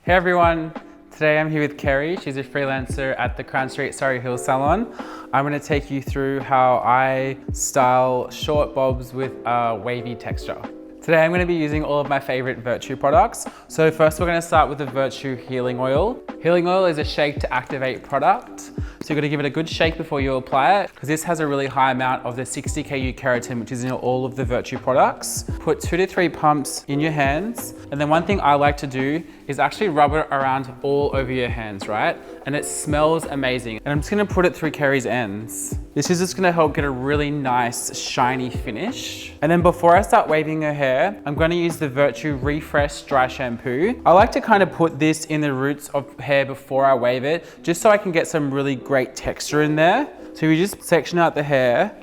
Hey everyone, today I'm here with Kerry. She's a freelancer at the Crown Street Surrey Hills Salon. I'm going to take you through how I style short bobs with a wavy texture. Today I'm going to be using all of my favorite Virtue products. So first we're going to start with the Virtue Healing Oil. Healing Oil is a shake to activate product. So you're going to give it a good shake before you apply it, because this has a really high amount of the 60Ku keratin, which is in all of the Virtue products. Put 2 to 3 pumps in your hands. And then one thing I like to do is actually rub it around all over your hands, right? And it smells amazing. And I'm just going to put it through Kerry's ends. This is just going to help get a really nice shiny finish. And then before I start waving her hair, I'm going to use the Virtue Refresh Dry Shampoo. I like to kind of put this in the roots of hair before I wave it, just so I can get some really great texture in there. So you just section out the hair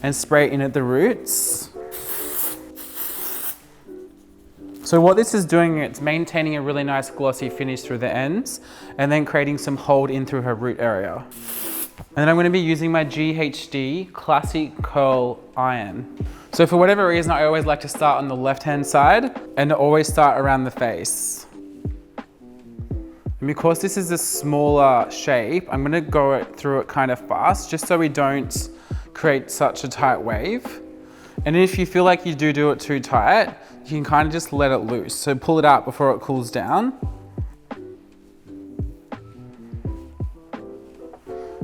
and spray it in at the roots. So what this is doing, it's maintaining a really nice glossy finish through the ends and then creating some hold in through her root area. And then I'm going to be using my GHD Classic Curl Iron. So for whatever reason, I always like to start on the left-hand side and always start around the face. And because this is a smaller shape, I'm going to go through it kind of fast, just so we don't create such a tight wave. And if you feel like you do it too tight, you can kind of just let it loose. So pull it out before it cools down.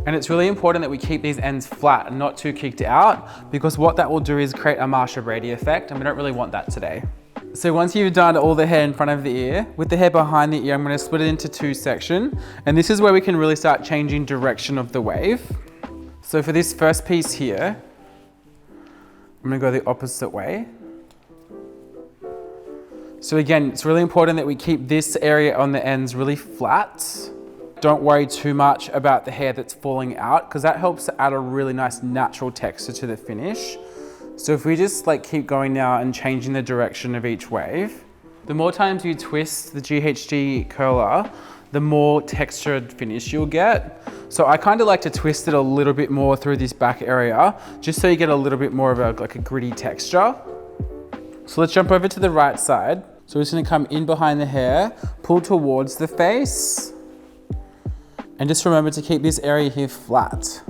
And it's really important that we keep these ends flat and not too kicked out, because what that will do is create a Marsha Brady effect, and we don't really want that today. So once you've done all the hair in front of the ear, with the hair behind the ear, I'm going to split it into 2 sections. And this is where we can really start changing direction of the wave. So for this first piece here, I'm going to go the opposite way. So again, it's really important that we keep this area on the ends really flat. Don't worry too much about the hair that's falling out, because that helps to add a really nice natural texture to the finish. So if we just keep going now and changing the direction of each wave, the more times you twist the GHD curler, the more textured finish you'll get. So I kind of like to twist it a little bit more through this back area, just so you get a little bit more of a gritty texture. So let's jump over to the right side. So we're just gonna come in behind the hair, pull towards the face, and just remember to keep this area here flat.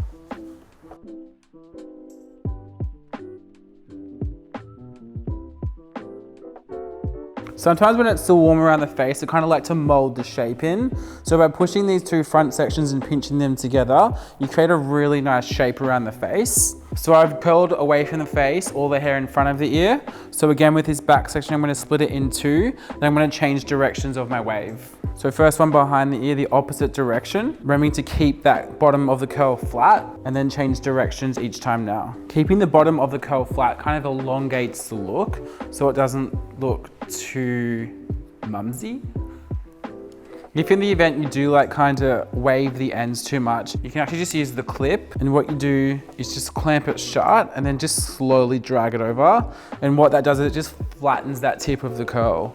Sometimes when it's still warm around the face, I kind of like to mold the shape in. So by pushing these 2 front sections and pinching them together, you create a really nice shape around the face. So I've curled away from the face, all the hair in front of the ear. So again, with this back section, I'm going to split it in 2, and I'm going to change directions of my wave. So first one behind the ear, the opposite direction, remembering to keep that bottom of the curl flat, and then change directions each time now. Keeping the bottom of the curl flat kind of elongates the look, so it doesn't look too mumsy. If in the event you do kind of wave the ends too much, you can actually just use the clip, and what you do is just clamp it shut and then just slowly drag it over. And what that does is it just flattens that tip of the curl.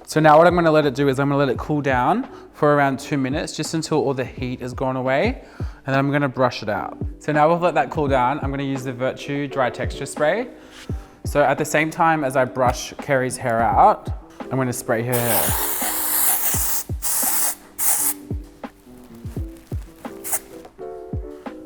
So now what I'm going to let it do is I'm going to let it cool down for around 2 minutes, just until all the heat has gone away, and then I'm going to brush it out. So now we've let that cool down, I'm going to use the Virtue Dry Texture Spray. So at the same time as I brush Kerry's hair out, I'm going to spray her hair.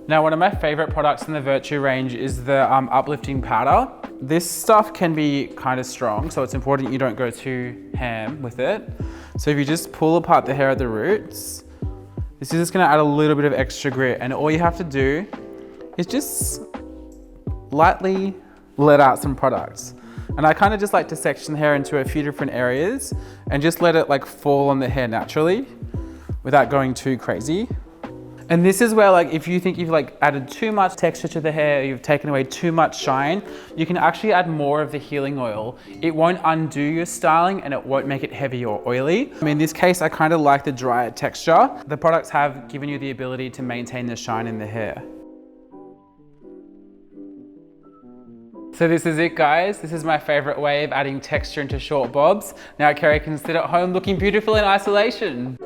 Now, one of my favorite products in the Virtue range is the uplifting powder. This stuff can be kind of strong, so it's important you don't go too ham with it. So if you just pull apart the hair at the roots, this is just going to add a little bit of extra grit, and all you have to do is just lightly let out some products. And I kind of just like to section the hair into a few different areas and just let it fall on the hair naturally without going too crazy. And this is where if you think you've added too much texture to the hair, you've taken away too much shine, you can actually add more of the healing oil. It won't undo your styling, and it won't make it heavy or oily. In this case, I kind of like the drier texture. The products have given you the ability to maintain the shine in the hair. So this is it, guys. This is my favorite way of adding texture into short bobs. Now Kerry can sit at home looking beautiful in isolation.